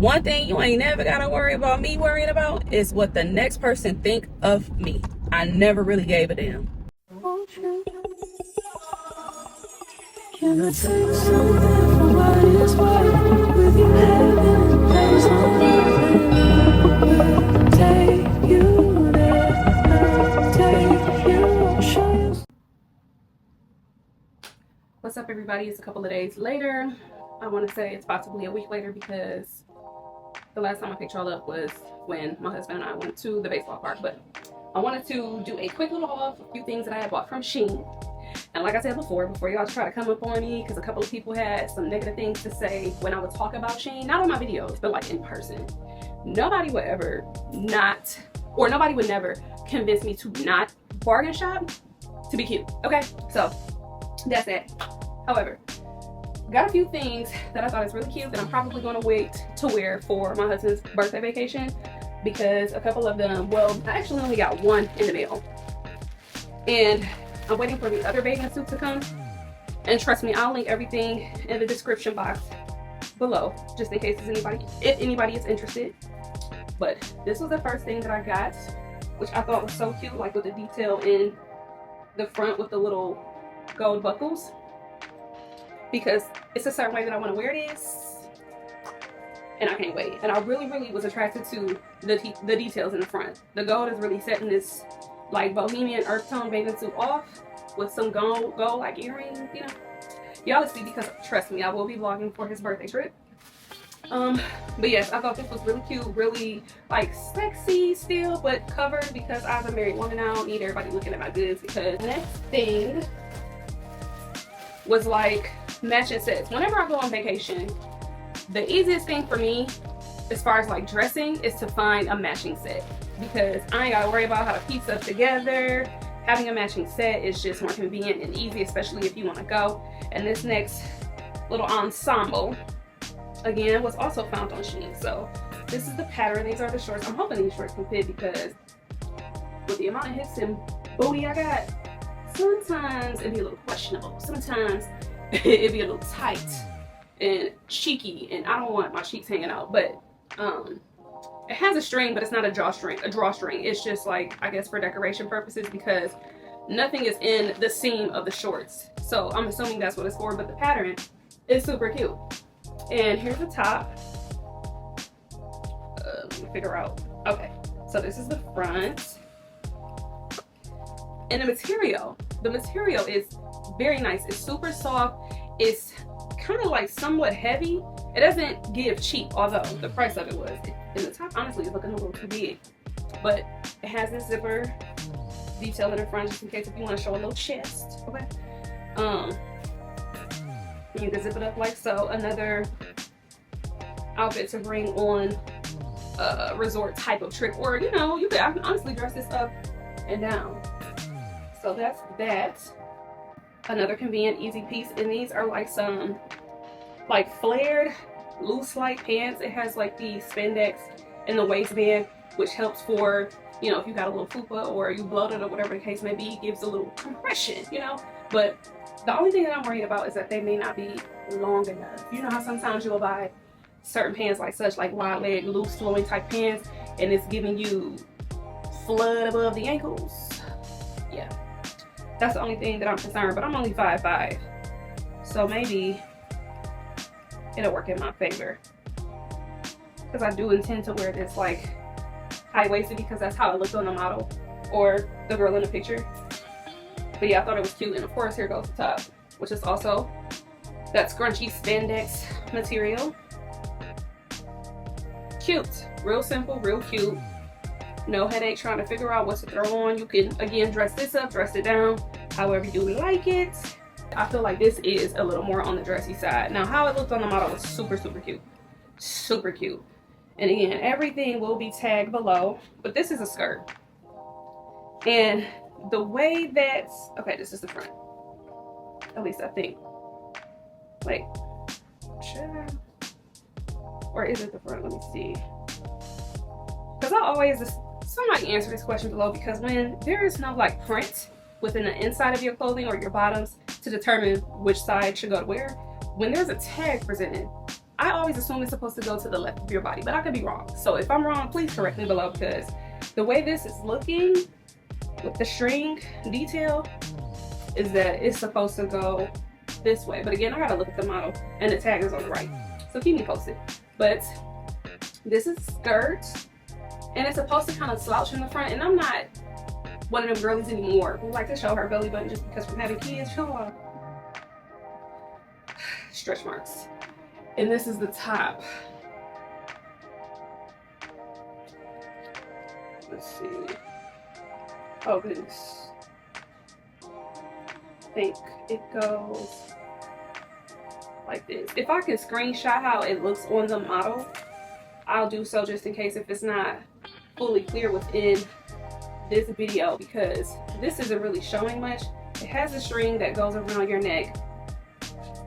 one thing you ain't never gotta worry about me worrying about is what the next person think of me. I never really gave a damn. Can I tell you something for what it's worth? With you heaven, there's only take you there, take you, show you. What's up, everybody? It's a couple of days later. I want to say it's possibly a week later because the last time I picked y'all up was when my husband and I went to the baseball park. But I wanted to do a quick little haul of a few things that I had bought from SHEIN. And like I said before y'all try to come up on me, because a couple of people had some negative things to say when I would talk about SHEIN, not on my videos, but like in person. Nobody would ever nobody would never convince me to not bargain shop to be cute. Okay, so that's it. However, got a few things that I thought is really cute that I'm probably going to wait to wear for my husband's birthday vacation, because a couple of them, well, I actually only got one in the mail, and I'm waiting for the other bathing suit to come. And trust me, I'll link everything in the description box below, just in case if anybody is interested. But this was the first thing that I got, which I thought was so cute, like with the detail in the front with the little gold buckles, because it's a certain way that I want to wear this, and I can't wait. And I really was attracted to the details in the front. The gold is really setting this like bohemian earth tone bathing suit off with some gold like earrings, you know. Y'all will see, because trust me, I will be vlogging for his birthday trip. But yes, I thought this was really cute, really like sexy still, but covered, because as a married woman, I don't need everybody looking at my goods. Because the next thing was like matching sets. Whenever I go on vacation, the easiest thing for me as far as like dressing is to find a matching set, because I ain't gotta worry about how to piece stuff together. Having a matching set is just more convenient and easy, especially if you want to go. And this next little ensemble, again, was also found on SHEIN. So this is the pattern. These are the shorts. I'm hoping these shorts can fit, because with the amount of hips and booty I got, sometimes it'd be a little questionable. Sometimes it'd be a little tight and cheeky, and I don't want my cheeks hanging out. But it has a string, but it's not a drawstring. It's just like, I guess, for decoration purposes, because nothing is in the seam of the shorts. So I'm assuming that's what it's for, but the pattern is super cute. And here's the top. Let me figure out. Okay, so this is the front. And the material is very nice. It's super soft. It's kind of like somewhat heavy. It doesn't give cheap, although the price of it was. And the top, honestly, is looking a little too big. But it has this zipper detail in the front, just in case if you want to show a little chest. Okay. You can zip it up like so. Another outfit to bring on a resort type of trip, or you know, I can honestly dress this up and down. So that's that. Another convenient, easy piece. And these are like some like flared loose like pants. It has like the spandex in the waistband, which helps for, you know, if you got a little fupa or you bloated or whatever the case may be, it gives a little compression, you know. But the only thing that I'm worried about is that they may not be long enough. You know how sometimes you'll buy certain pants like such, like wide leg, loose flowing type pants, and it's giving you flood above the ankles. Yeah, that's the only thing that I'm concerned. But I'm only 5'5", so maybe it'll work in my favor, because I do intend to wear this like high-waisted, because that's how it looked on the model or the girl in the picture. But yeah, I thought it was cute. And of course, here goes the top, which is also that scrunchy spandex material. Cute, real simple, real cute. No headache trying to figure out what to throw on. You can, again, dress this up, dress it down, however you like it. I feel like this is a little more on the dressy side. Now, how it looked on the model was super cute. Super cute. And again, everything will be tagged below, but this is a skirt. And the way that's, okay, this is the front. At least I think. Wait, or is it the front? Let me see. Because I always, somebody answer this question below, because when there is no like print within the inside of your clothing or your bottoms to determine which side should go to where, when there's a tag presented, I always assume it's supposed to go to the left of your body, but I could be wrong. So if I'm wrong, please correct me below, because the way this is looking with the string detail is that it's supposed to go this way. But again, I gotta look at the model, and the tag is on the right. So keep me posted. But this is skirt, and it's supposed to kind of slouch in the front, and I'm not one of them girlies anymore who like to show her belly button just because from having kids. Show off stretch marks. And this is the top. Let's see. Oh goodness. I think it goes like this. If I can screenshot how it looks on the model, I'll do so, just in case if it's not fully clear within this video, because this isn't really showing much. It has a string that goes around your neck.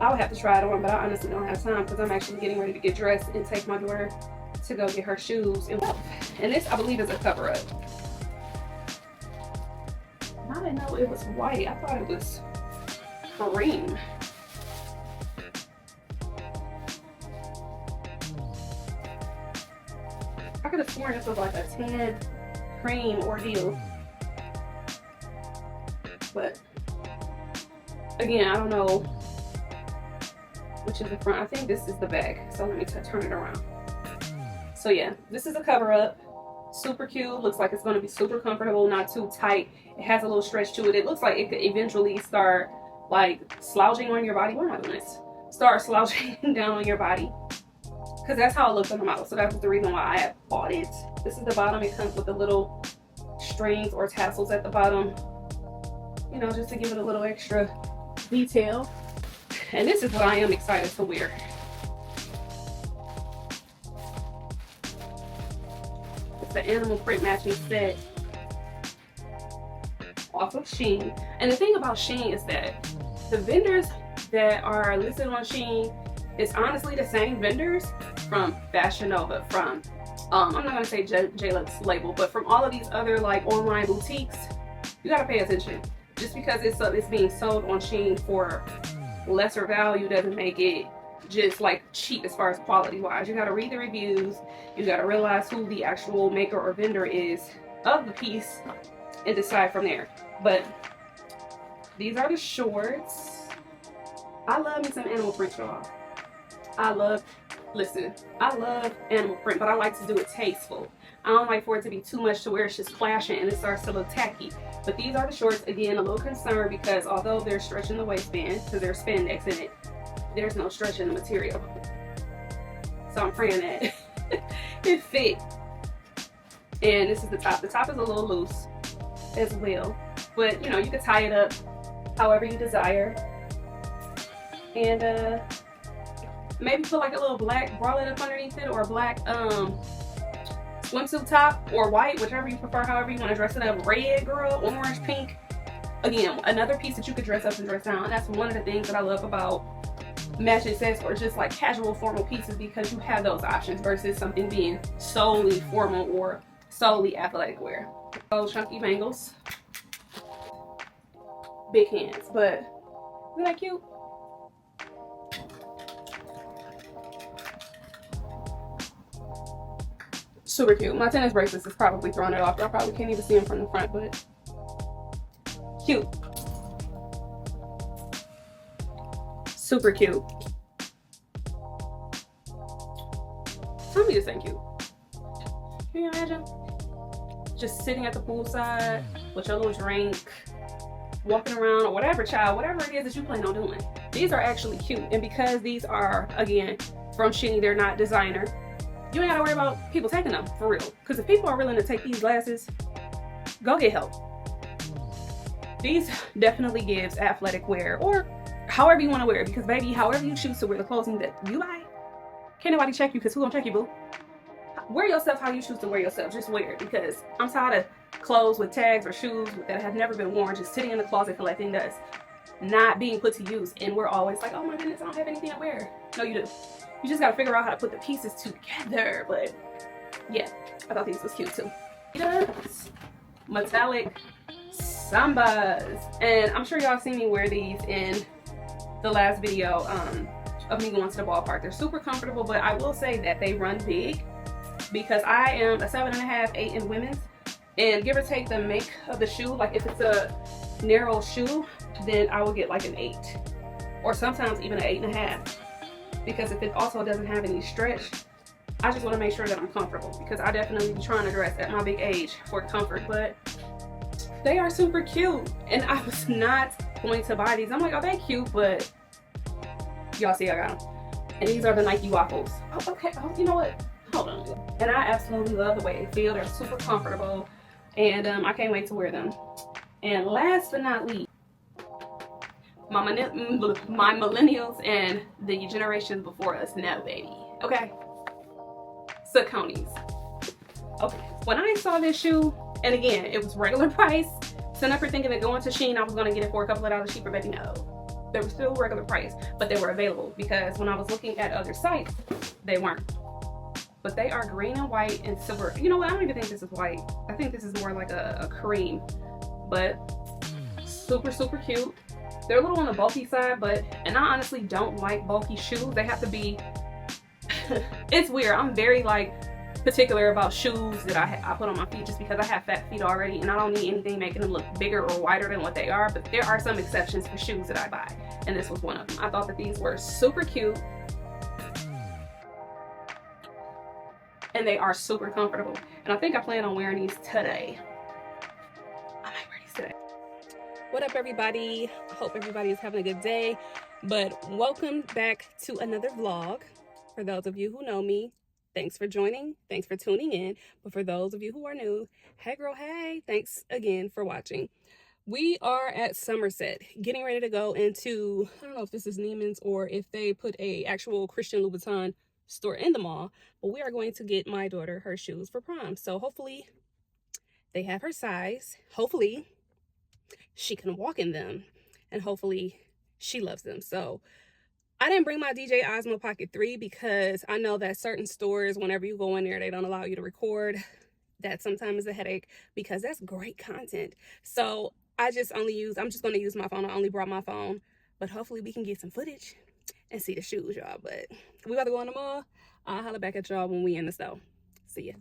I would have to try it on, but I honestly don't have time because I'm actually getting ready to get dressed and take my daughter to go get her shoes. And this, I believe, is a cover up. I didn't know it was white. I thought it was cream. I could have sworn this was like a tan cream ordeal. But again, I don't know which is the front. I think this is the back. So let me turn it around. So yeah, this is a cover up. Super cute. Looks like it's going to be super comfortable, not too tight. It has a little stretch to it. It looks like it could eventually start like slouching on your body. Why am I doing this? Start slouching down on your body, because that's how it looks on the model. So that was the reason why I bought it. This is the bottom. It comes with the little strings or tassels at the bottom, you know, just to give it a little extra detail. And this is what I am excited to wear. It's the animal print matching set off of SHEIN. And the thing about SHEIN is that the vendors that are listed on SHEIN is honestly the same vendors from Fashion Nova, from I'm not gonna say J-Lux label, but from all of these other like online boutiques. You gotta pay attention. Just because it's being sold on SHEIN for lesser value doesn't make it just like cheap as far as quality wise. You gotta read the reviews. You gotta realize who the actual maker or vendor is of the piece and decide from there. But these are the shorts. I love me some animal print, y'all. I love animal print, but I like to do it tasteful. I don't like for it to be too much to where it's just clashing and it starts to look tacky. But these are the shorts. Again, a little concerned because although they're stretching the waistband because there's spandex in it, there's no stretch in the material. So I'm praying that it fit. And this is the top. The top is a little loose as well, but you know, you can tie it up however you desire. And maybe put like a little black bralette up underneath it, or a black swimsuit top, or white, whichever you prefer, however you want to dress it up. Red, girl, orange, pink. Again, another piece that you could dress up and dress down. That's one of the things that I love about matching sets or just like casual formal pieces, because you have those options versus something being solely formal or solely athletic wear. Those chunky bangles, big hands, but isn't that cute? Super cute. My tennis bracelets is probably throwing it off. I probably can't even see them from the front, but cute. Super cute. Tell me this ain't cute. Can you imagine? Just sitting at the poolside with your little drink, walking around, or whatever, child, whatever it is that you plan on doing. These are actually cute. And because these are, again, from SHEIN, they're not designer, you ain't gotta worry about people taking them, for real. Because if people are willing to take these glasses, go get help. These definitely gives athletic wear, or however you want to wear it. Because baby, however you choose to wear the clothing that you buy, can't nobody check you, because who gonna check you, boo? Wear yourself how you choose to wear yourself. Just wear it, because I'm tired of clothes with tags or shoes that have never been worn just sitting in the closet collecting dust, not being put to use. And we're always like, oh my goodness, I don't have anything to wear. No, you do. You just gotta figure out how to put the pieces together. But yeah, I thought these was cute too. Adidas metallic sambas, and I'm sure y'all seen me wear these in the last video of me going to the ballpark. They're super comfortable, but I will say that they run big because I am a 7.5, 8 in women's, and give or take the make of the shoe, like if it's a narrow shoe, then I will get like an 8 or sometimes even an 8.5, because if it also doesn't have any stretch, I just want to make sure that I'm comfortable, because I definitely be trying to dress at my big age for comfort. But they are super cute, and I was not going to buy these. I'm like, oh, they cute, but y'all see I got them. And these are the Nike waffles. Oh, okay. Oh, you know what? Hold on. And I absolutely love the way they feel. They're super comfortable, and I can't wait to wear them. And last but not least, my millennials and the generation before us know, baby. Okay. Saucony's. Okay. When I saw this shoe, and again, it was regular price. So never thinking that going to SHEIN, I was going to get it for a couple of dollars cheaper, baby. No. They were still regular price, but they were available, because when I was looking at other sites, they weren't. But they are green and white and silver. You know what? I don't even think this is white. I think this is more like a cream, but super, super cute. They're a little on the bulky side, and I honestly don't like bulky shoes. They have to be, it's weird. I'm very like particular about shoes that I put on my feet, just because I have fat feet already, and I don't need anything making them look bigger or wider than what they are. But there are some exceptions for shoes that I buy, and this was one of them. I thought that these were super cute, and they are super comfortable. And I think I plan on wearing these today. I might wear these today. What up, everybody? I hope everybody is having a good day. But welcome back to another vlog. For those of you who know me, thanks for joining. Thanks for tuning in. But for those of you who are new, hey girl, hey, thanks again for watching. We are at Somerset, getting ready to go into, I don't know if this is Neiman's or if they put a actual Christian Louboutin store in the mall, but we are going to get my daughter her shoes for prom. So hopefully they have her size. Hopefully she can walk in them, and hopefully she loves them. So I didn't bring my DJ Osmo Pocket 3 because I know that certain stores, whenever you go in there, they don't allow you to record. That sometimes is a headache, because that's great content. So I'm just going to use my phone. I only brought my phone, but hopefully we can get some footage and see the shoes, y'all. But we about to go in the mall. I'll holler back at y'all when we in the store. See ya.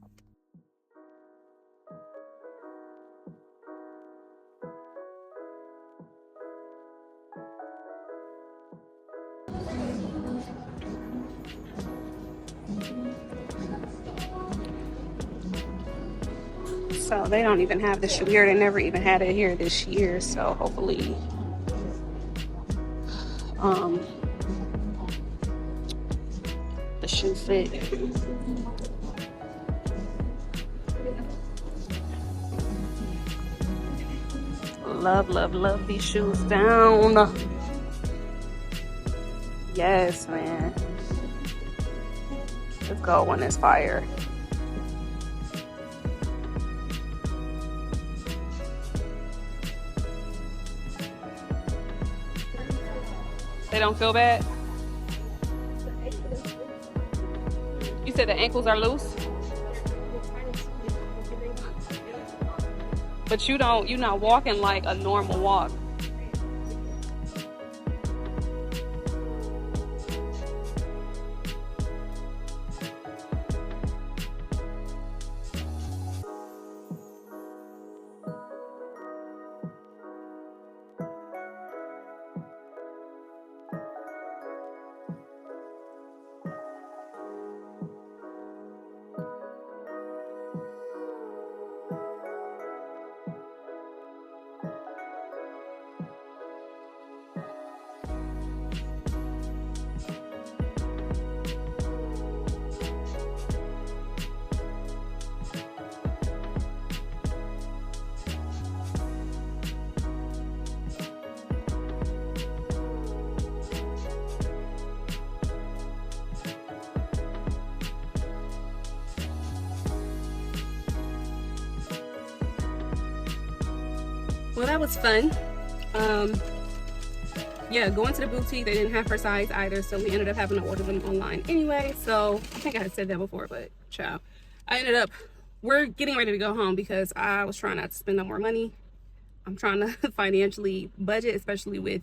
So they don't even have the shoe here. They never even had it here this year. So hopefully, the shoe fit. Love, love, love these shoes down. Yes, man. Let's go when it's fire. They don't feel bad? You said the ankles are loose? But you're not walking like a normal walk. Well, that was fun. Yeah, going to the boutique, they didn't have her size either, so we ended up having to order them online anyway. So I think I had said that before, but ciao. We're getting ready to go home because I was trying not to spend no more money. I'm trying to financially budget, especially with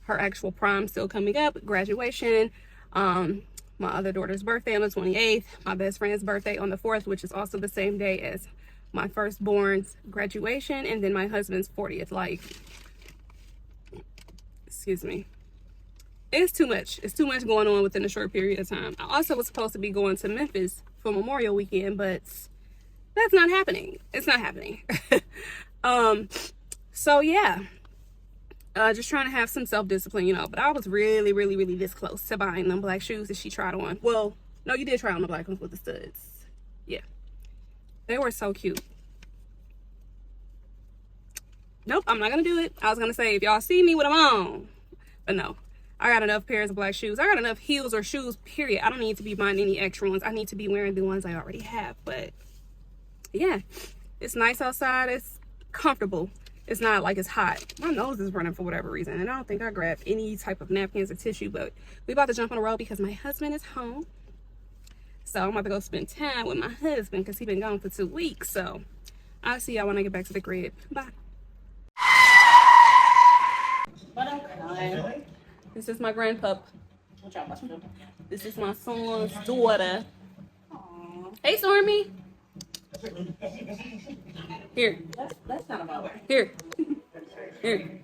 her actual prom still coming up, graduation. My other daughter's birthday on the 28th, my best friend's birthday on the 4th, which is also the same day as my firstborn's graduation, and then my husband's 40th. Like, excuse me. It's too much. It's too much going on within a short period of time. I also was supposed to be going to Memphis for Memorial Weekend, but that's not happening. It's not happening. So yeah, just trying to have some self-discipline, you know. But I was really, really, really this close to buying them black shoes that she tried on. Well, no, you did try on the black ones with the studs. Yeah, they were so cute. Nope, I'm not gonna do it. I was gonna say if y'all see me with them on, but no. I got enough pairs of black shoes. I got enough heels or shoes, period. I don't need to be buying any extra ones. I need to be wearing the ones I already have. But yeah, it's nice outside. It's comfortable. It's not like it's hot. My nose is running for whatever reason, and I don't think I grabbed any type of napkins or tissue, but we about to jump on the road because my husband is home. So I'm about to go spend time with my husband because he's been gone for 2 weeks. So I'll see y'all when I get back to the crib. Bye. Okay. This is my grandpup. What y'all about to do? This is my son's daughter. Aww. Hey, Stormy. Here. That's not about it. Here. Here.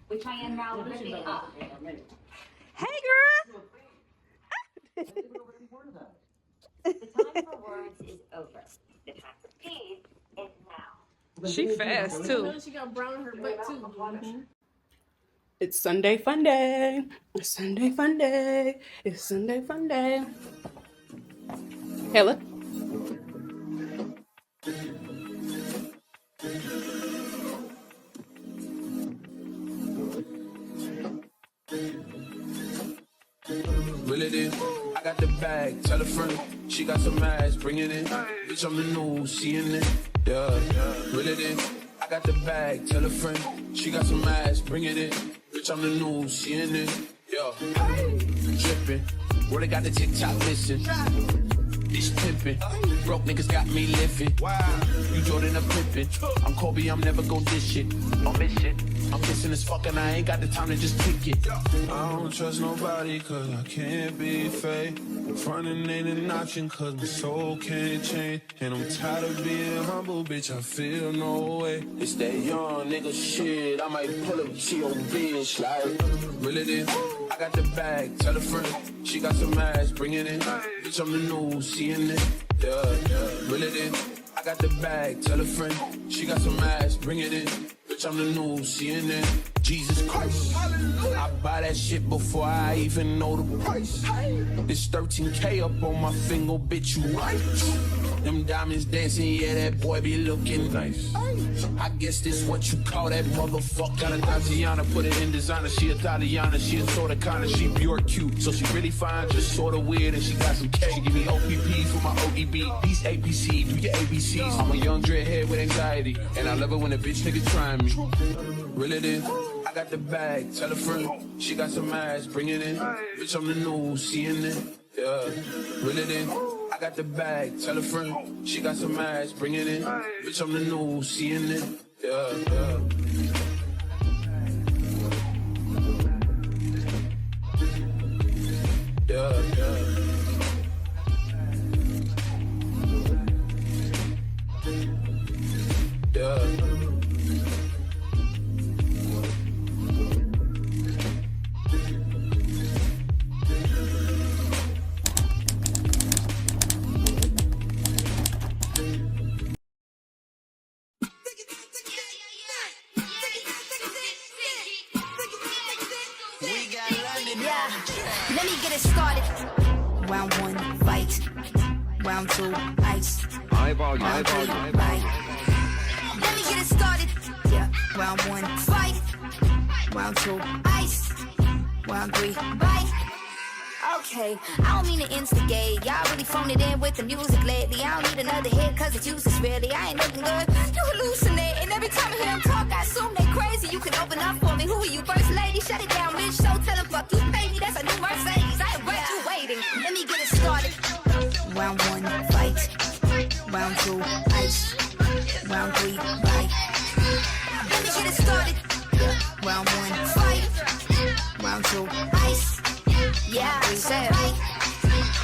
Which I am now living up. Hey, girl. The time for words is over. The time for peace is now. She fast, too. She got brown in her butt, too. It's Sunday fun day. It's Sunday fun day. It's Sunday fun day. Hella. Really did. I got the bag, tell a friend. She got some ass, bring it in. Bitch, I'm the news, seeing it. Yeah, really did. I got the bag, tell a friend. She got some ass, bring it in. Bitch, I'm the news, seeing it. Yeah, dripping. Where they got the TikTok missing. This pimping. Broke niggas got me living. Wow. You Jordan a pimpin'. I'm Kobe, I'm never gon' dish it. Don't miss it. I'm missing as fuck and I ain't got the time to just kick it. I don't trust nobody cause I can't be fake. Frontin' ain't an option cause my soul can't change. And I'm tired of being humble, bitch, I feel no way. It's that young nigga shit, I might pull up to your bitch like. Really did. I got the bag, tell a friend. She got some ass, bring it in. Bitch, I'm the news, seeing it. Yeah, really did. I got the bag, tell a friend. She got some ass, bring it in. Bitch, I'm the news, seeing it. Jesus Christ. I buy that shit before I even know the price. This 13K up on my finger, bitch, you right. Them diamonds dancing, yeah, that boy be looking nice. I guess this what you call that motherfucker. Got a Tatiana, put it in designer. She Italiana, she a sorta kinda, she pure cute. So she really fine, just sorta weird, and she got some K. Give me OPP for my ODB. These ABC, do your ABCs. I'm a young dreadhead with anxiety, and I love it when a bitch nigga trying me. Really did. I got the bag, tell a friend. She got some ass, bring it in. Bitch, I'm the news, seeing it. Yeah, really did. I got the bag, tell a friend. She got some ass, bring it in. Bitch, I'm the news, seeing it. Yeah, yeah. Yeah, yeah. Yeah. Let me get it started. Round one, fight. Round two, ice. Round three, bite. Let me get it started. Yeah. Round one, fight. Round two, ice. Round three, bite. Okay, I don't mean to instigate. Y'all really phoned it in with the music lately. I don't need another hit cause it's useless really. I ain't looking good, you hallucinate. And every time I hear them talk, I assume they crazy. You can open up for me, who are you, first lady? Shut it down, bitch, so tell them fuck you, baby. That's a new Mercedes, I ain't graduating. Let me get it started. Round one, fight. Round two, ice. Round three, bite. Let me get it started. said.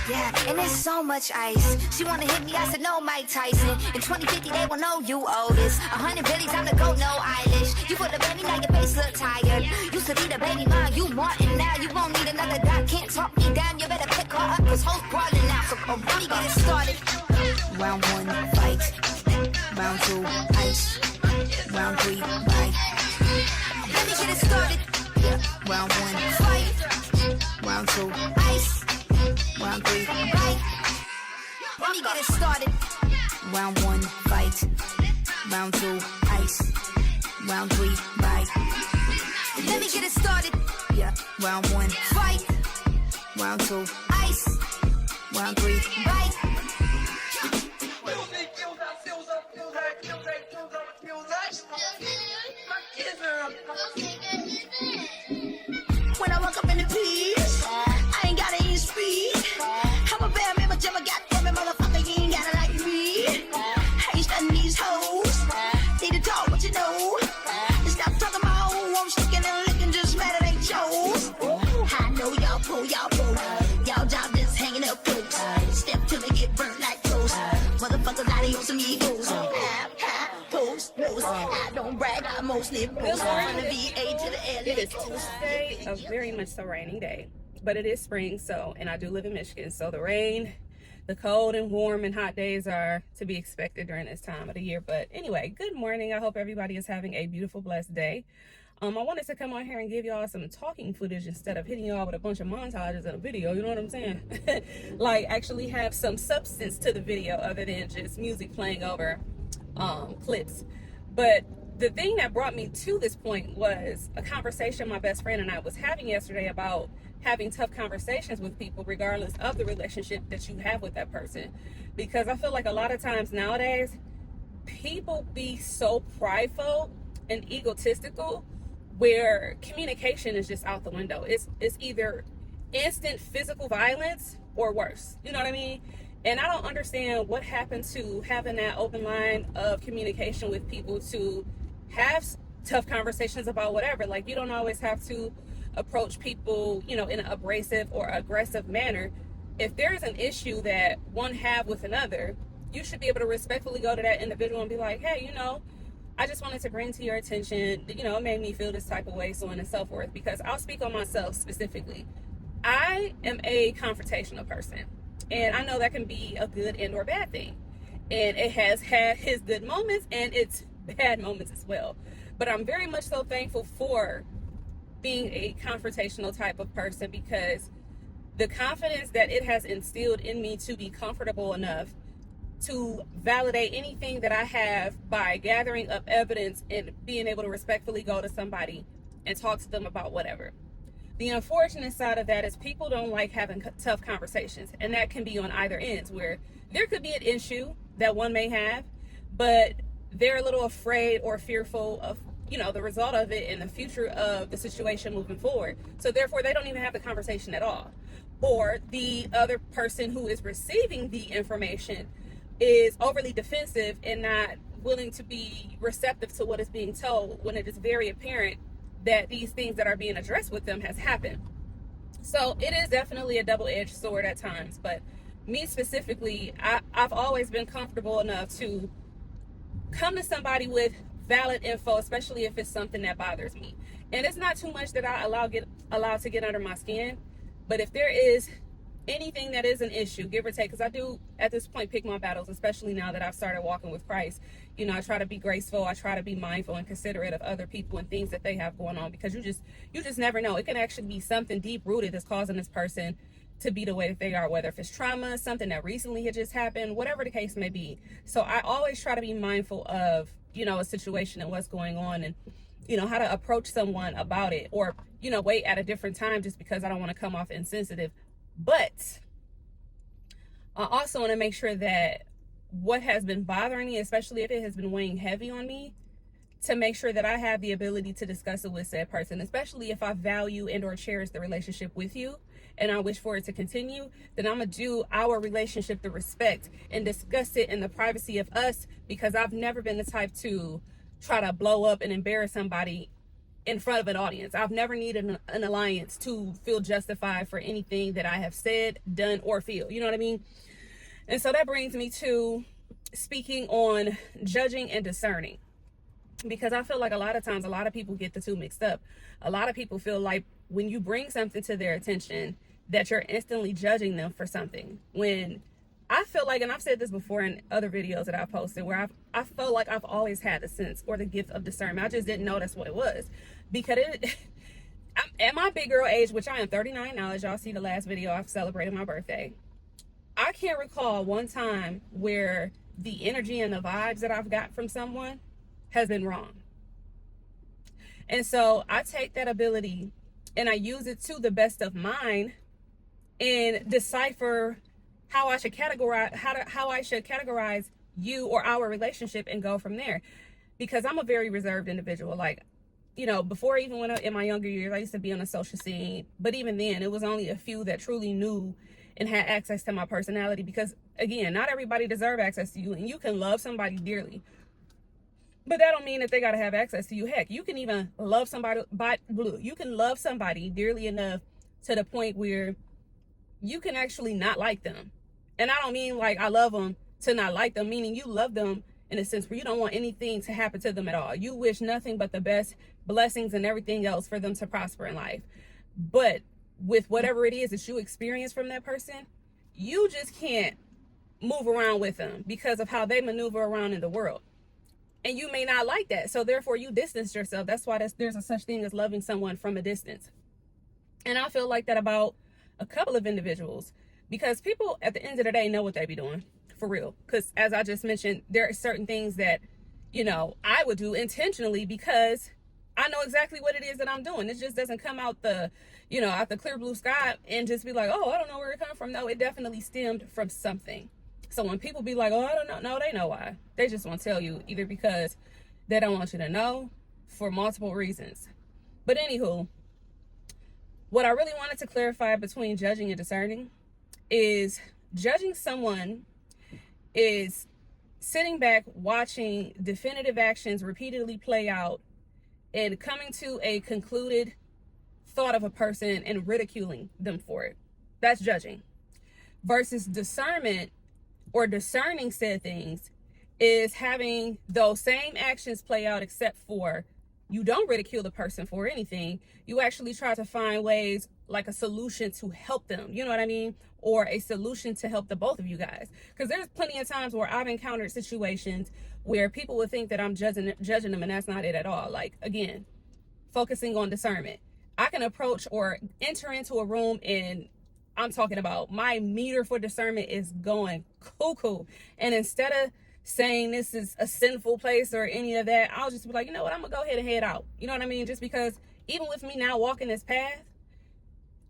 Yeah, and there's so much ice. She wanna hit me, I said no, Mike Tyson. In 2050, they will know you oldest. 100 billies, I'm the goat, no eyelash. You put a baby, now your face look tired. Used to be the baby mom, you Martin, now you won't need another doc. Can't talk me down, you better pick her up, cause hoes brawling now. So let me get it started. Round 1, fight. Round 2, ice. Round 3, bite. Let me get it started. Yeah. Round 1, fight. Round 2, ice. Round 3, bite. Let me get it started. Round 1, fight. Round 2, ice. Round 3, bite. Let me get it started. Yeah. Round 1, fight. Round 2, ice. Round 3, bite. When I walk up in the piece, I ain't gotta use speed. I'm a bad man, but Jimmy got damn it, motherfucker, you ain't gotta like me. I ain't studying these hoes. Need to talk what you know. And stop talking about who I'm sticking and licking, just mad at they chose. I know y'all pull, y'all job just hanging up close. Step to me, get burnt like toast. Motherfuckers out here on some egos. Post. I don't brag, I mostly post. From the VA to the LA. It is Tuesday, a very much so rainy day, but it is spring, so, and I do live in Michigan, so the rain, the cold and warm and hot days are to be expected during this time of the year. But anyway, good morning. I hope everybody is having a beautiful, blessed day. I wanted to come on here and give y'all some talking footage instead of hitting y'all with a bunch of montages in a video, you know what I'm saying? Like, actually have some substance to the video other than just music playing over clips. But the thing that brought me to this point was a conversation my best friend and I was having yesterday about having tough conversations with people regardless of the relationship that you have with that person. Because I feel like a lot of times nowadays, people be so prideful and egotistical where communication is just out the window. It's either instant physical violence or worse. You know what I mean? And I don't understand what happened to having that open line of communication with people to have tough conversations about whatever. Like, you don't always have to approach people, you know, in an abrasive or aggressive manner. If there is an issue that one have with another, you should be able to respectfully go to that individual and be like, hey, you know, I just wanted to bring to your attention, you know, it made me feel this type of way, so on and so forth. Because I'll speak on myself specifically. I am a confrontational person. And I know that can be a good and or bad thing. And it has had its good moments and its bad moments as well. But I'm very much so thankful for being a confrontational type of person, because the confidence that it has instilled in me to be comfortable enough to validate anything that I have by gathering up evidence and being able to respectfully go to somebody and talk to them about whatever. The unfortunate side of that is people don't like having tough conversations, and that can be on either ends, where there could be an issue that one may have, but they're a little afraid or fearful of, you know, the result of it and the future of the situation moving forward. So therefore, they don't even have the conversation at all. Or the other person who is receiving the information is overly defensive and not willing to be receptive to what is being told, when it is very apparent that these things that are being addressed with them has happened. So it is definitely a double-edged sword at times. But me specifically, I've always been comfortable enough to come to somebody with valid info, especially if it's something that bothers me. And it's not too much that I allow to get under my skin. But if there is anything that is an issue, give or take, because I do at this point pick my battles, especially now that I've started walking with Christ. You know, I try to be graceful, I try to be mindful and considerate of other people and things that they have going on, because you just never know. It can actually be something deep rooted that's causing this person to be the way that they are, whether if it's trauma, something that recently had just happened, whatever the case may be. So I always try to be mindful of, you know, a situation and what's going on, and, you know, how to approach someone about it, or, you know, wait at a different time just because I don't want to come off insensitive. But I also want to make sure that what has been bothering me, especially if it has been weighing heavy on me, to make sure that I have the ability to discuss it with said person, especially if I value and or cherish the relationship with you and I wish for it to continue, then I'm going to do our relationship the respect and discuss it in the privacy of us, because I've never been the type to try to blow up and embarrass somebody in front of an audience. I've never needed an alliance to feel justified for anything that I have said, done, or feel. You know what I mean? And so that brings me to speaking on judging and discerning. Because I feel like a lot of times, a lot of people get the two mixed up. A lot of people feel like when you bring something to their attention, that you're instantly judging them for something. When I feel like, and I've said this before in other videos that I've posted, where I felt like I've always had the sense or the gift of discernment. I just didn't know that's what it was. Because I'm at my big girl age, which I am 39 now, as y'all see the last video, I've celebrated my birthday. I can't recall one time where the energy and the vibes that I've got from someone has been wrong. And so I take that ability and I use it to the best of mine and decipher how I should categorize you or our relationship and go from there. Because I'm a very reserved individual. Like, you know, before even when in my younger years, I used to be on the social scene. But even then, it was only a few that truly knew and had access to my personality. Because again, not everybody deserves access to you, and you can love somebody dearly, but that don't mean that they got to have access to you. Heck, you can even love somebody dearly enough to the point where you can actually not like them. And I don't mean like I love them to not like them, meaning you love them in a sense where you don't want anything to happen to them at all. You wish nothing but the best, blessings and everything else for them to prosper in life. But with whatever it is that you experience from that person, you just can't move around with them because of how they maneuver around in the world. And you may not like that. So therefore you distance yourself. That's why there's a such thing as loving someone from a distance. And I feel like that about a couple of individuals, because people at the end of the day know what they be doing for real. Because as I just mentioned, there are certain things that, you know, I would do intentionally because I know exactly what it is that I'm doing. It just doesn't come out the, you know, out the clear blue sky and just be like, oh, I don't know where it come from. No, it definitely stemmed from something. So when people be like, oh, I don't know, no, they know why. They just won't tell you, either because they don't want you to know, for multiple reasons. But anywho, what I really wanted to clarify between judging and discerning is judging someone is sitting back, watching definitive actions repeatedly play out and coming to a concluded thought of a person and ridiculing them for it. That's judging. Versus discernment, or discerning said things, is having those same actions play out, except for you don't ridicule the person for anything. You actually try to find ways, like a solution to help them. You know what I mean? Or a solution to help the both of you guys. Because there's plenty of times where I've encountered situations where people would think that I'm judging them, and that's not it at all. Like, again, focusing on discernment. I can approach or enter into a room and I'm talking about my meter for discernment is going cuckoo. And instead of saying this is a sinful place or any of that, I'll just be like, you know what, I'm gonna go ahead and head out. You know what I mean? Just because even with me now walking this path,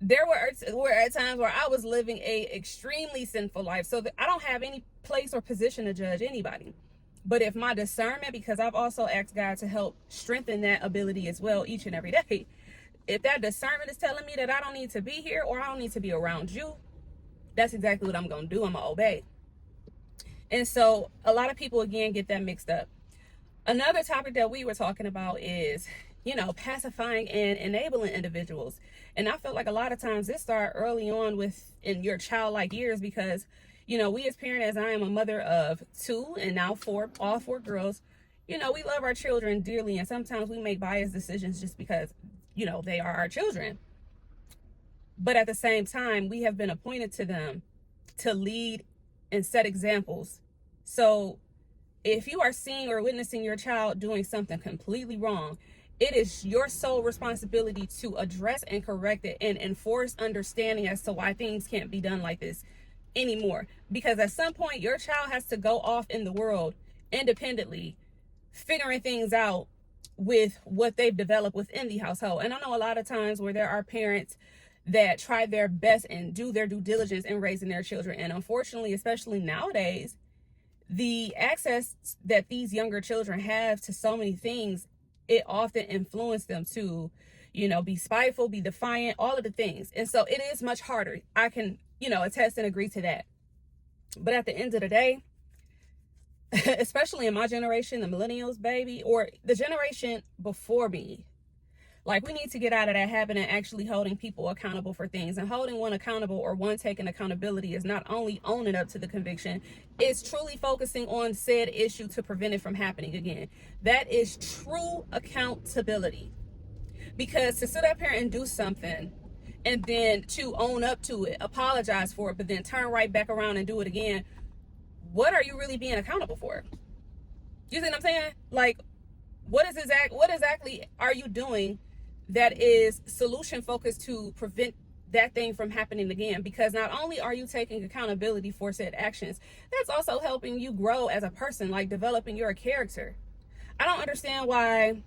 there were at times where I was living a extremely sinful life. So I don't have any place or position to judge anybody. But if my discernment, because I've also asked God to help strengthen that ability as well each and every day, if that discernment is telling me that I don't need to be here or I don't need to be around you, that's exactly what I'm going to do. I'm going to obey. And so a lot of people, again, get that mixed up. Another topic that we were talking about is, you know, pacifying and enabling individuals. And I felt like a lot of times this started early on in your childlike years, because, you know, we as parents, as I am a mother of 2 and now 4, all 4 girls, you know, we love our children dearly. And sometimes we make biased decisions just because, you know, they are our children. But at the same time, we have been appointed to them to lead and set examples. So if you are seeing or witnessing your child doing something completely wrong, it is your sole responsibility to address and correct it and enforce understanding as to why things can't be done like this anymore. Because at some point, your child has to go off in the world independently, figuring things out with what they've developed within the household. And I know a lot of times where there are parents that try their best and do their due diligence in raising their children. And unfortunately, especially nowadays, the access that these younger children have to so many things, it often influences them to, you know, be spiteful, be defiant, all of the things. And so it is much harder. I can, you know, attest and agree to that. But at the end of the day, especially in my generation, the millennials, baby, or the generation before me, Like, we need to get out of that habit and actually holding people accountable for things. And holding one accountable, or one taking accountability, is not only owning up to the conviction, it's truly focusing on said issue to prevent it from happening again. That is true accountability. Because to sit up here and do something and then to own up to it, apologize for it, but then turn right back around and do it again, what are you really being accountable for? You see what I'm saying? Like, what exactly are you doing that is solution focused to prevent that thing from happening again? Because not only are you taking accountability for said actions, that's also helping you grow as a person, like developing your character. I don't understand why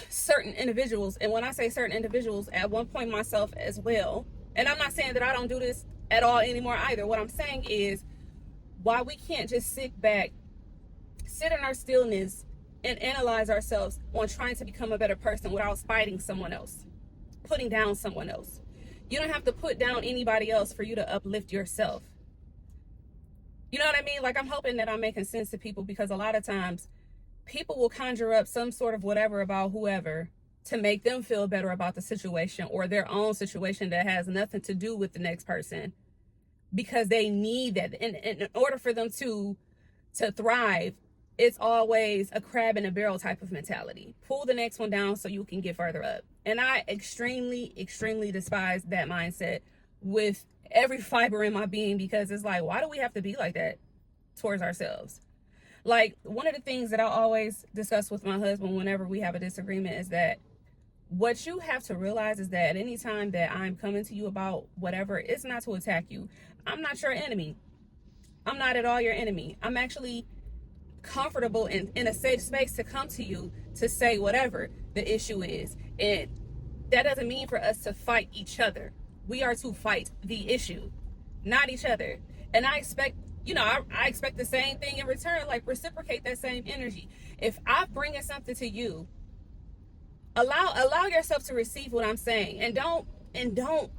certain individuals, and when I say certain individuals, at one point myself as well, and I'm not saying that I don't do this at all anymore either. What I'm saying is, why we can't just sit back, sit in our stillness, and analyze ourselves on trying to become a better person without fighting someone else, putting down someone else. You don't have to put down anybody else for you to uplift yourself. You know what I mean? Like, I'm hoping that I'm making sense to people, because a lot of times people will conjure up some sort of whatever about whoever to make them feel better about the situation, or their own situation that has nothing to do with the next person, because they need that. And in order for them to thrive, it's always a crab in a barrel type of mentality. Pull the next one down so you can get further up. And I extremely, extremely despise that mindset with every fiber in my being, because it's like, why do we have to be like that towards ourselves? Like, one of the things that I always discuss with my husband whenever we have a disagreement is that what you have to realize is that any time that I'm coming to you about whatever, it's not to attack you. I'm not your enemy. I'm not at all your enemy. I'm actually comfortable in a safe space to come to you to say whatever the issue is. And that doesn't mean for us to fight each other. We are to fight the issue, not each other. And I expect, I expect the same thing in return. Like, reciprocate that same energy. If I'm bringing something to you, allow yourself to receive what I'm saying, and don't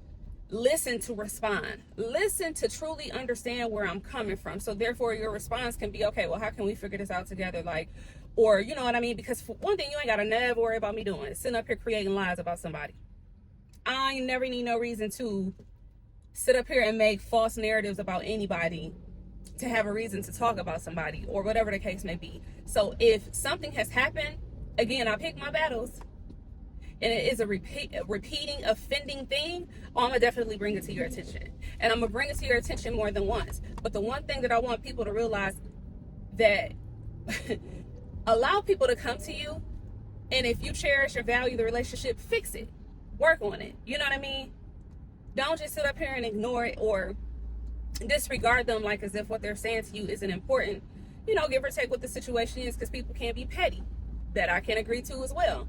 listen to respond. Listen to truly understand where I'm coming from. So therefore your response can be, okay, well, how can we figure this out together? Like, or you know what I mean? Because for one thing, you ain't gotta never worry about me doing is sitting up here creating lies about somebody. I never need no reason to sit up here and make false narratives about anybody to have a reason to talk about somebody, or whatever the case may be. So if something has happened, again, I pick my battles, and it is a repeating, offending thing, I'm gonna definitely bring it to your attention. And I'm gonna bring it to your attention more than once. But the one thing that I want people to realize, that allow people to come to you, and if you cherish or value the relationship, fix it, work on it. You know what I mean? Don't just sit up here and ignore it or disregard them, like as if what they're saying to you isn't important. Give or take what the situation is, because people can be petty. That I can agree to as well.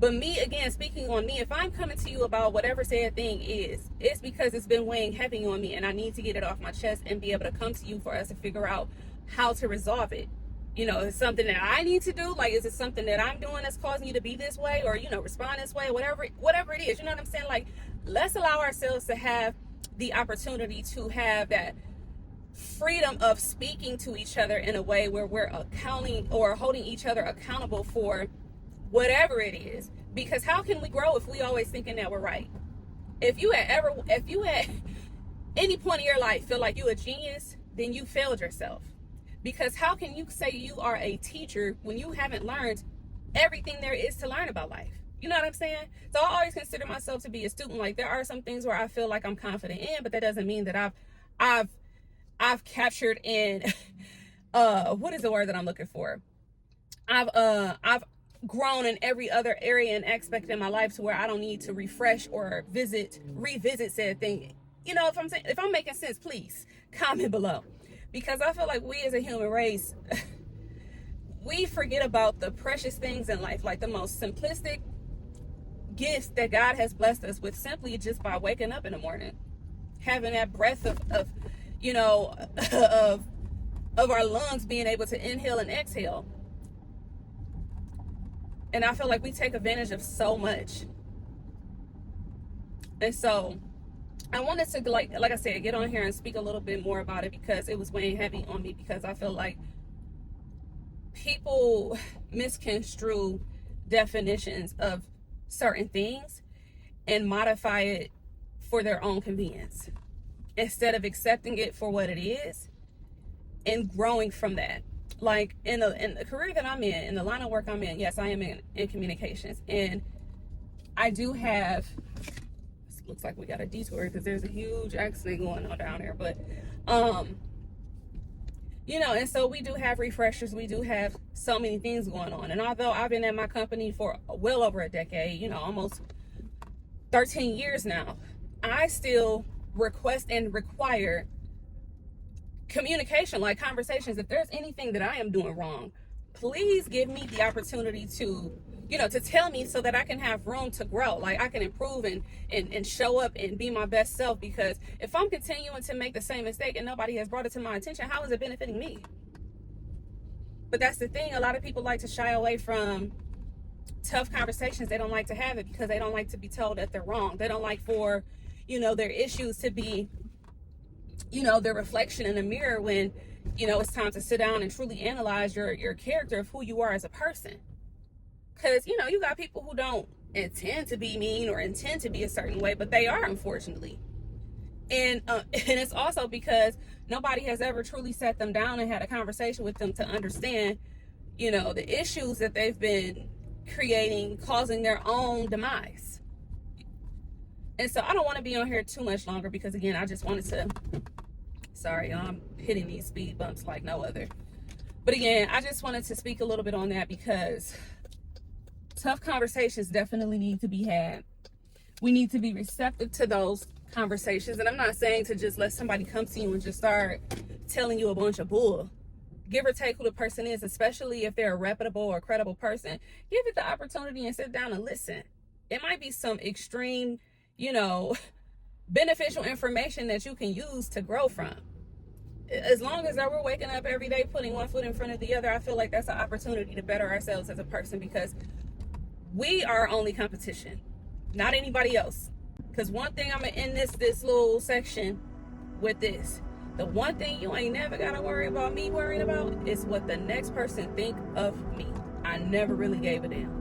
But me, again, speaking on me, if I'm coming to you about whatever said thing is, it's because it's been weighing heavy on me, and I need to get it off my chest and be able to come to you for us to figure out how to resolve it. Is it something that I need to do? Like, is it something that I'm doing that's causing you to be this way, or, respond this way, whatever it is, you know what I'm saying? Like, let's allow ourselves to have the opportunity to have that freedom of speaking to each other in a way where we're accounting or holding each other accountable for whatever it is. Because how can we grow if we always thinking that we're right? If you at any point in your life feel like you a genius, then you failed yourself. Because how can you say you are a teacher when you haven't learned everything there is to learn about life? You know what I'm saying? So I always consider myself to be a student. Like, there are some things where I feel like I'm confident in, but that doesn't mean that I've captured in what is the word that I'm looking for? I've grown in every other area and aspect in my life to where I don't need to refresh or revisit said thing. If I'm making sense, please comment below. Because I feel like we as a human race, we forget about the precious things in life, like the most simplistic gifts that God has blessed us with, simply just by waking up in the morning, having that breath of our lungs being able to inhale and exhale. And I feel like we take advantage of so much. And so I wanted to, like I said, get on here and speak a little bit more about it, because it was weighing heavy on me, because I feel like people misconstrue definitions of certain things and modify it for their own convenience instead of accepting it for what it is and growing from that. Like in the career that I'm in the line of work I'm in, yes, I am in communications, and I do have, looks like we got a detour because there's a huge accident going on down there, but you know, and so we do have refreshers, we do have so many things going on. And although I've been at my company for well over a decade, you know, almost 13 years now, I still request and require communication, like conversations. If there's anything that I am doing wrong, please give me the opportunity to, you know, to tell me so that I can have room to grow. Like I can improve and show up and be my best self. Because if I'm continuing to make the same mistake and nobody has brought it to my attention, how is it benefiting me? But that's the thing. A lot of people like to shy away from tough conversations. They don't like to have it because they don't like to be told that they're wrong. They don't like for, you know, their issues to be, you know, their reflection in the mirror when, you know, it's time to sit down and truly analyze your character of who you are as a person. Because, you know, you got people who don't intend to be mean or intend to be a certain way, but they are, unfortunately. And it's also because nobody has ever truly sat them down and had a conversation with them to understand, you know, the issues that they've been creating, causing their own demise. And so I don't want to be on here too much longer because, again, I just wanted to, sorry, I'm hitting these speed bumps like no other. But again, I just wanted to speak a little bit on that because tough conversations definitely need to be had. We need to be receptive to those conversations. And I'm not saying to just let somebody come to you and just start telling you a bunch of bull. Give or take who the person is, especially if they're a reputable or credible person. Give it the opportunity and sit down and listen. It might be some extreme, you know, beneficial information that you can use to grow from. As long as we're waking up every day, putting one foot in front of the other, I feel like that's an opportunity to better ourselves as a person, because we are our only competition, not anybody else. Because one thing I'm gonna end this little section with this. The one thing you ain't never gotta worry about me worrying about is what the next person think of me. I never really gave a damn.